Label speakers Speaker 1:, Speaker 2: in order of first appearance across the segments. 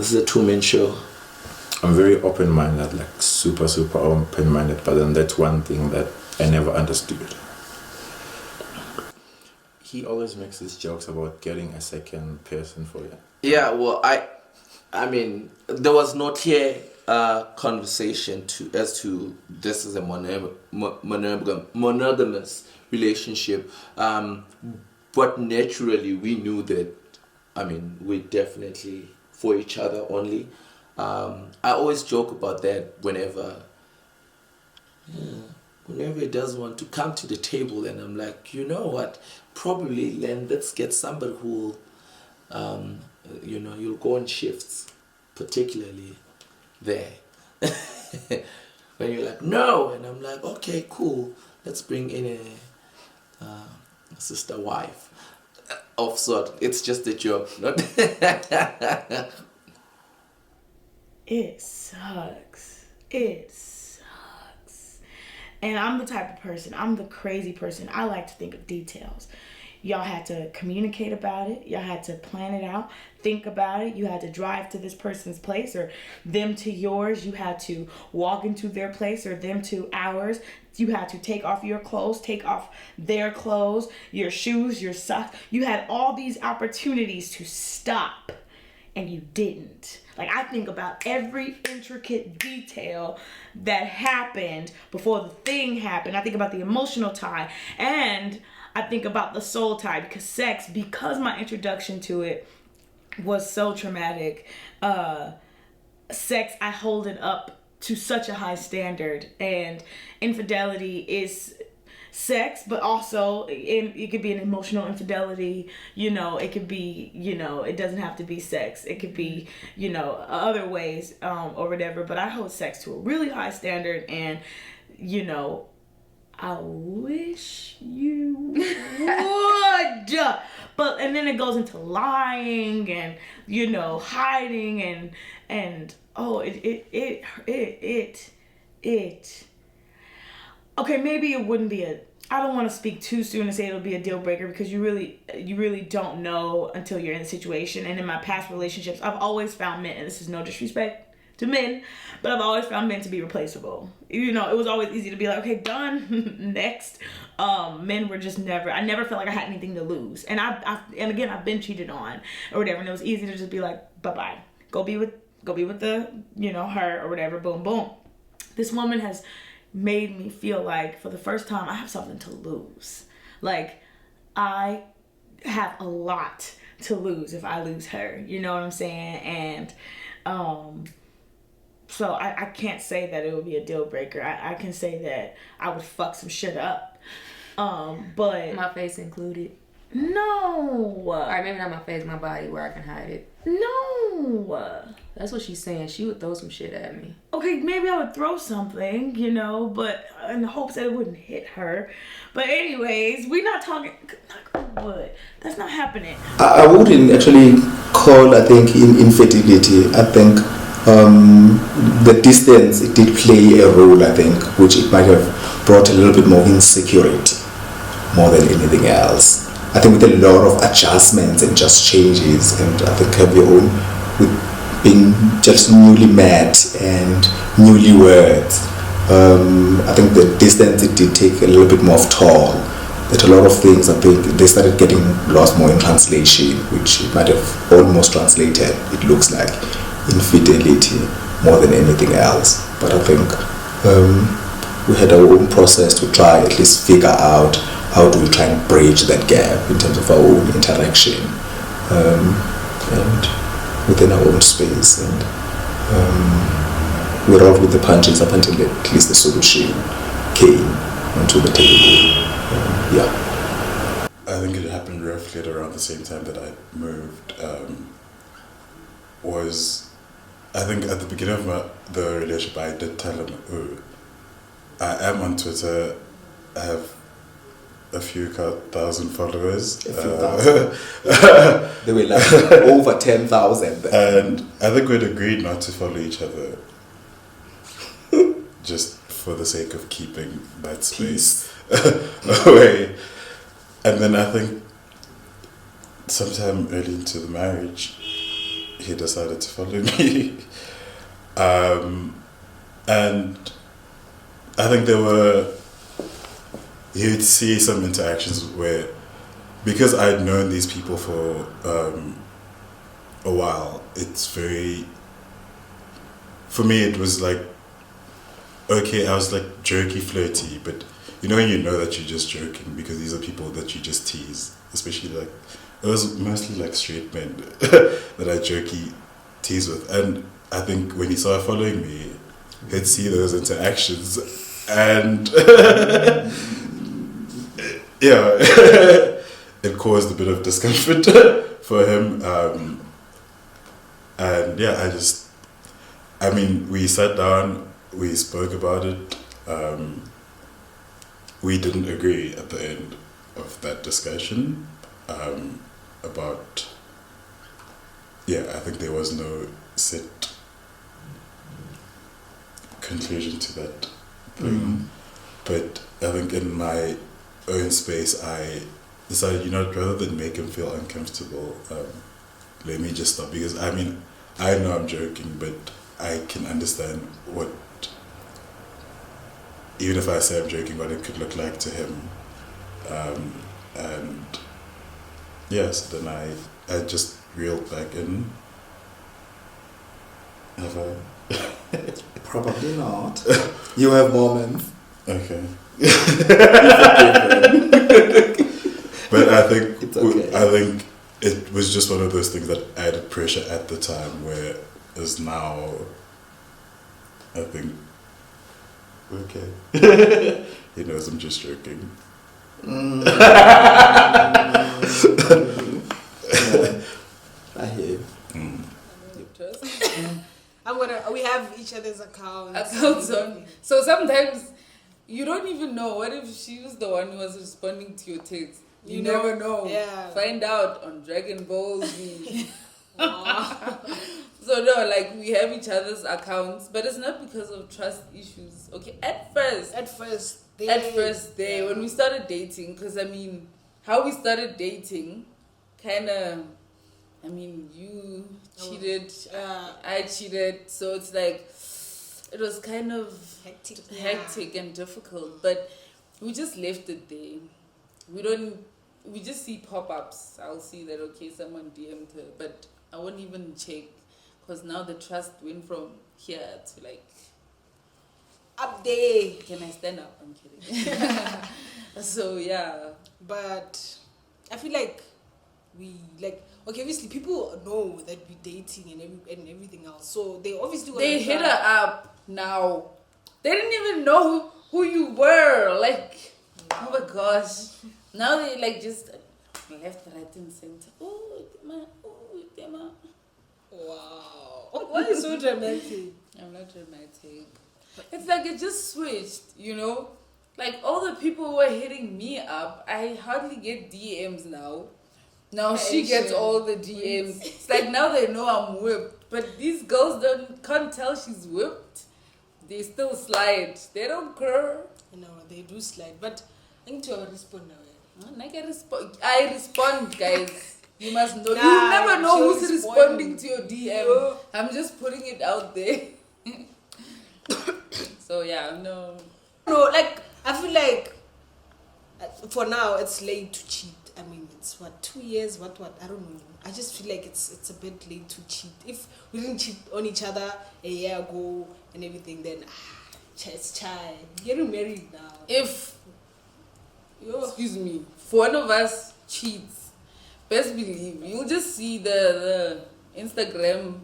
Speaker 1: This is a two-man show.
Speaker 2: I'm very open-minded, like super open-minded, but then that's one thing that I never understood. He always makes these jokes about getting a second person for you.
Speaker 1: Yeah, well, I mean, there was no clear conversation as to this is a monogamous relationship, but naturally we knew that. I mean, we're definitely for each other only. I always joke about that whenever he does want to come to the table, and I'm like, you know what? Probably then let's get somebody who will, you'll go on shifts, particularly there. When you're like, no, and I'm like, okay, cool. Let's bring in a sister wife of sort. It's just a joke, not.
Speaker 3: It sucks. It sucks. And I'm the type of person, I'm the crazy person. I like to think of details. Y'all had to communicate about it. Y'all had to plan it out, think about it. You had to drive to this person's place or them to yours. You had to walk into their place or them to ours. You had to take off your clothes, take off their clothes, your shoes, your socks. You had all these opportunities to stop, and you didn't. Like, I think about every intricate detail that happened before the thing happened. I think about the emotional tie, and I think about the soul tie, because sex, because my introduction to it was so traumatic, sex, I hold it up to such a high standard. And infidelity is sex, but also it could be an emotional infidelity. It could be, it doesn't have to be sex. It could be, other ways or whatever. But I hold sex to a really high standard, and I wish you would. But and then it goes into lying and hiding and it okay, maybe it wouldn't be I don't want to speak too soon and say it'll be a deal breaker, because you really don't know until you're in the situation. And in my past relationships, I've always found men, and this is no disrespect to men, but I've always found men to be replaceable. It was always easy to be like, okay, done, next. Men were just I never felt like I had anything to lose. And I've been cheated on or whatever, and it was easy to just be like, bye-bye. Go be with the, her or whatever, boom, boom. This woman has made me feel like for the first time I have something to lose. Like, I have a lot to lose if I lose her. You know what I'm saying? And so I can't say that it would be a deal breaker. I can say that I would fuck some shit up. But
Speaker 4: my face included.
Speaker 3: No.
Speaker 4: Alright, maybe not my face, my body, where I can hide it.
Speaker 3: No.
Speaker 4: That's what she's saying. She would throw some shit at me.
Speaker 3: Okay, maybe I would throw something, but in the hopes that it wouldn't hit her. But anyways, we're not talking. Wood. That's not happening.
Speaker 5: I wouldn't actually call, I think, infertility. I think the distance, it did play a role, I think, which it might have brought a little bit more insecurity more than anything else. I think with a lot of adjustments and just changes, and I think have your own, with being just newly met and newlyweds, I think the distance, it did take a little bit more of toll. That a lot of things, I think, they started getting lost more in translation, which it might have almost translated, it looks like, infidelity more than anything else. But I think we had our own process to try at least figure out how do we try and bridge that gap in terms of our own interaction and within our own space, and we rolled with the punches up until at least the solution came onto the table.
Speaker 6: I think it happened roughly at around the same time that I moved. I think at the beginning of the relationship, I did tell him, I am on Twitter, I have a few thousand followers.
Speaker 5: A few thousand. They were like over 10,000.
Speaker 6: And I think we'd agreed not to follow each other just for the sake of keeping that space away. And then I think sometime early into the marriage, he decided to follow me. And I think you'd see some interactions where, because I'd known these people for a while, for me it was like, okay, I was like jokey, flirty, but when you know that you're just joking because these are people that you just tease, especially like, it was mostly like straight men that I jokey tease with. And I think when he started following me, he'd see those interactions and yeah, it caused a bit of discomfort for him. And yeah, we sat down, we spoke about it. We didn't agree at the end of that discussion about, I think there was no set conclusion to that thing. But I think in my own space, I decided, rather than make him feel uncomfortable, let me just stop. Because I know I'm joking, but I can understand what, even if I say I'm joking, what it could look like to him. And so then I just reeled back in. Have I?
Speaker 5: Probably not. You have moments.
Speaker 6: Okay. But I think
Speaker 5: It's okay.
Speaker 6: I think it was just one of those things that added pressure at the time, where is now I think okay. He knows I'm just joking.
Speaker 5: I hear you.
Speaker 7: We have each other's accounts
Speaker 8: on. So sometimes you don't even know. What if she was the one who was responding to your text? You never know.
Speaker 7: Yeah.
Speaker 8: Find out on Dragon Ball Z. So no, like we have each other's accounts, but it's not because of trust issues. Okay, at first, when we started dating, because how we started dating, you cheated, I cheated, so it's like, it was kind of hectic and difficult, but we just left it there. We just see pop-ups. I'll see that, okay, someone DM'd her, but I won't even check, because now the trust went from here to like,
Speaker 7: up there.
Speaker 8: can I stand up? I'm kidding. So yeah.
Speaker 7: But I feel like obviously people know that we're dating and everything else, so they obviously
Speaker 8: They hit her up now. They didn't even know who you were. Like, oh my gosh. Now they like just left, right, and center. Oh, Dema.
Speaker 7: Wow. Why are you so dramatic?
Speaker 8: I'm not dramatic. It's like it just switched, Like all the people who were hitting me up, I hardly get DMs now. Now she gets all the DMs. It's like now they know I'm whipped. But these girls can't tell she's whipped. They still slide. They don't care.
Speaker 7: No, they do slide. But I need to respond now.
Speaker 8: I respond, guys. You must know.
Speaker 7: Nah,
Speaker 8: You never know
Speaker 7: she'll
Speaker 8: who's
Speaker 7: respond.
Speaker 8: responding to your DM.
Speaker 7: No.
Speaker 8: I'm just putting it out there. So yeah, no.
Speaker 7: No, like I feel like for now it's late to cheat. It's 2 years, what I don't know. I just feel like it's a bit late to cheat. If we didn't cheat on each other a year ago and everything, then it's chai. Getting married now.
Speaker 8: If excuse me, if one of us cheats, best believe you'll just see the Instagram,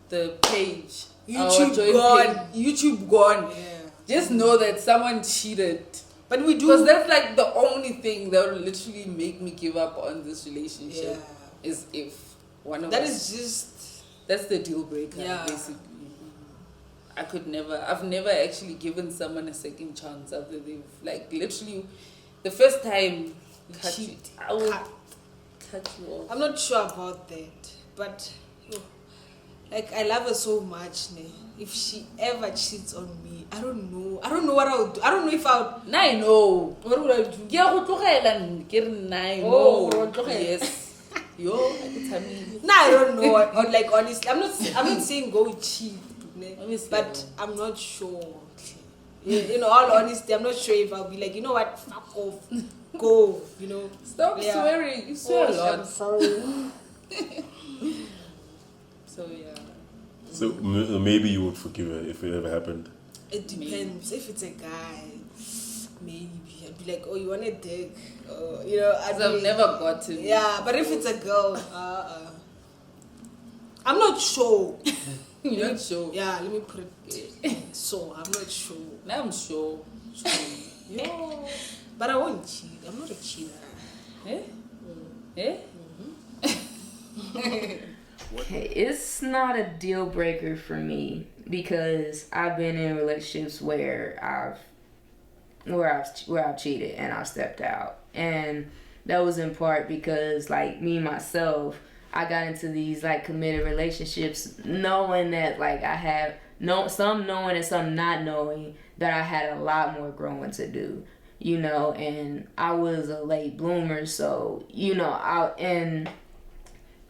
Speaker 8: the page, YouTube gone.
Speaker 7: Yeah.
Speaker 8: Just know that someone cheated.
Speaker 7: But we do,
Speaker 8: Because that's like the only thing that will literally make me give up on this relationship.
Speaker 7: Yeah.
Speaker 8: Is if one of
Speaker 7: that
Speaker 8: us.
Speaker 7: is just,
Speaker 8: That's the deal breaker, basically. I've never actually given someone a second chance after they've, like, literally, the first time I will cut you off.
Speaker 7: I'm not sure about that, but like I love her so much. If she ever cheats on me, I don't know what I would do. I don't know if I would.
Speaker 8: Now I know.
Speaker 7: What would I do?
Speaker 8: I know.
Speaker 7: Oh,
Speaker 8: Yes. Yo, I could tell me.
Speaker 7: No, I don't know. Or like honestly, I'm not saying go cheat,
Speaker 8: Honestly,
Speaker 7: but I'm not sure. You know, all honesty, I'm not sure if I'll be like, you know what, fuck off, go. You know,
Speaker 8: Stop swearing. You swear a lot.
Speaker 7: I'm sorry.
Speaker 8: So yeah.
Speaker 9: So maybe you would forgive her if it ever happened.
Speaker 7: It depends. If it's a guy, maybe I'd be like, oh, you want a dick? You know,
Speaker 8: I've never gotten.
Speaker 7: Yeah, but if it's a girl, I'm not sure.
Speaker 8: You're not sure.
Speaker 7: Yeah, let me put it. So I'm not sure.
Speaker 8: Now I'm sure. Yo.
Speaker 7: But I won't cheat. I'm not a cheater.
Speaker 8: Eh? Eh?
Speaker 4: Okay, it's not a deal breaker for me because I've been in relationships where I've cheated and I've stepped out, and that was in part because like me myself, I got into these like committed relationships knowing that like I have some knowing and some not knowing that I had a lot more growing to do, you know, and I was a late bloomer, so you know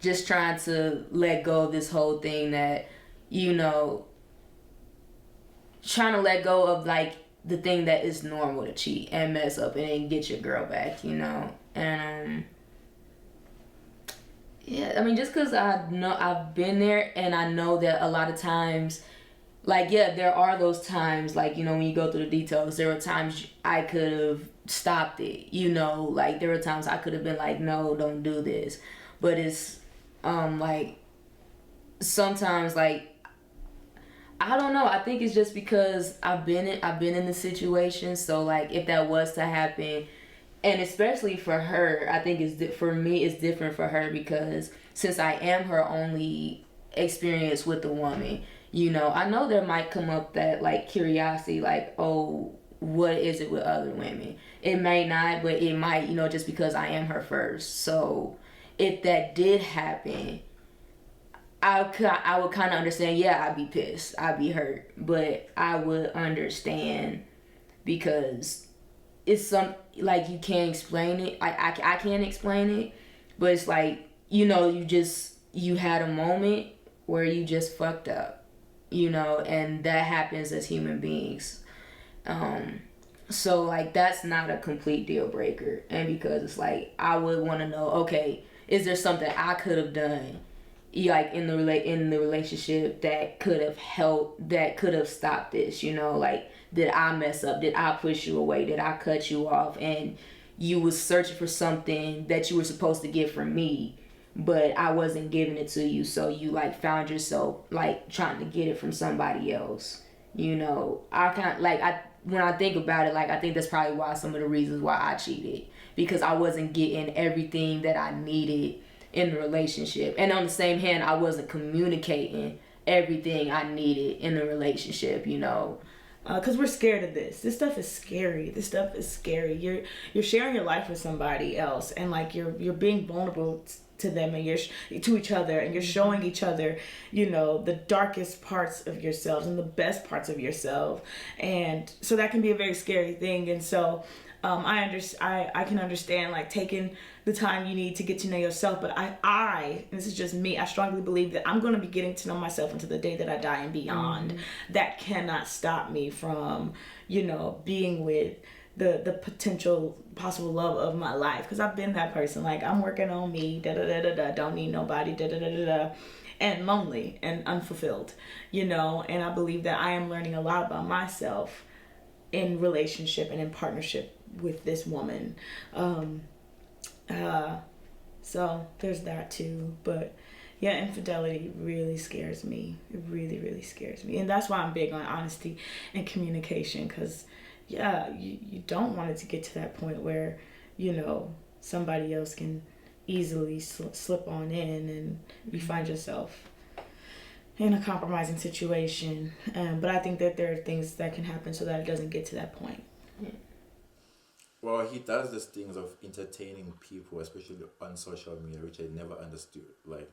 Speaker 4: just trying to let go of this whole thing that, you know, trying to let go of like the thing that is normal to cheat and mess up and then get your girl back, you know. And yeah, I mean, just because I know I've been there and I know that a lot of times, like, yeah, there are those times, like, you know, when you go through the details, there were times I could have stopped it, you know, like there were times I could have been like, no, don't do this. But it's like sometimes like I don't know, I think it's just because I've been in the situation, so like if that was to happen, and especially for her, I think for me it's different for her because since I am her only experience with a woman, you know, I know there might come up that like curiosity, like, oh, what is it with other women? It may not, but it might, you know, just because I am her first. So if that did happen, I would kind of understand. Yeah, I'd be pissed, I'd be hurt, but I would understand because it's like you can't explain it. I can't explain it, but it's like, you know, you had a moment where you just fucked up, you know, and that happens as human beings. So like that's not a complete deal breaker, and because it's like I would want to know, okay, is there something I could have done, like in the relationship that could have helped, that could have stopped this, you know, like did I mess up, did I push you away, did I cut you off, and you was searching for something that you were supposed to get from me, but I wasn't giving it to you, so you like found yourself like trying to get it from somebody else, you know. When I think about it, like I think that's probably why some of the reasons why I cheated, because I wasn't getting everything that I needed in the relationship, and on the same hand I wasn't communicating everything I needed in the relationship, you know.
Speaker 3: Because we're scared of this. This stuff is scary. You're sharing your life with somebody else, and like you're being vulnerable to them, and to each other, and you're showing each other, you know, the darkest parts of yourselves and the best parts of yourself, and so that can be a very scary thing. And so I can understand like taking the time you need to get to know yourself, but I and this is just me, I strongly believe that I'm going to be getting to know myself until the day that I die and beyond. Mm-hmm. That cannot stop me from, you know, being with the possible love of my life, because I've been that person, like I'm working on me, don't need nobody, and lonely and unfulfilled, you know. And I believe that I am learning a lot about myself in relationship and in partnership with this woman. So there's that too. But yeah, infidelity really scares me. It really, really scares me. And that's why I'm big on honesty and communication, because yeah, you don't want it to get to that point where, you know, somebody else can easily slip on in and you find yourself in a compromising situation. But I think that there are things that can happen so that it doesn't get to that point. Yeah.
Speaker 2: Well, he does these things of entertaining people, especially on social media, which I never understood. Like,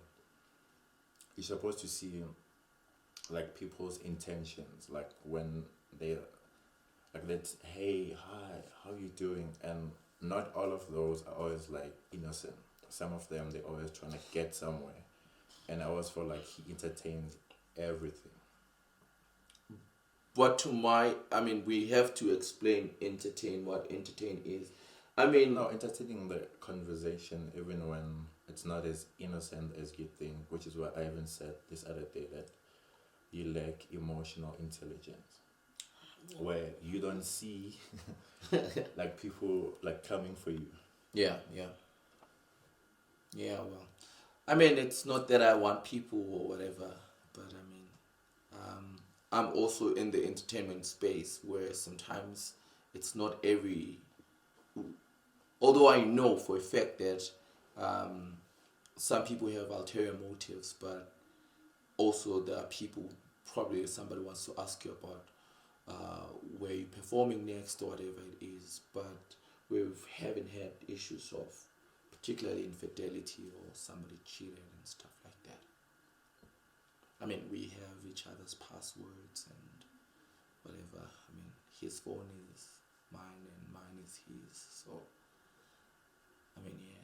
Speaker 2: you're supposed to see like people's intentions, like when they like that, hey, hi, how you doing? And not all of those are always like innocent. some of them, they're always trying to get somewhere. And I always feel like he entertains everything.
Speaker 1: But we have to explain what entertain is.
Speaker 2: No, entertaining the conversation, even when it's not as innocent as you think, which is what I even said this other day, that you lack emotional intelligence. Where you don't see like people like coming for you.
Speaker 1: Yeah. Well, it's not that I want people or whatever, but I'm also in the entertainment space where sometimes it's not every. Although I know for a fact that some people have ulterior motives, but also there are people, probably somebody wants to ask you about where you're performing next or whatever it is, but we haven't had issues of particularly infidelity or somebody cheated and stuff like that. We have each other's passwords and whatever. His phone is mine and mine is his, so yeah.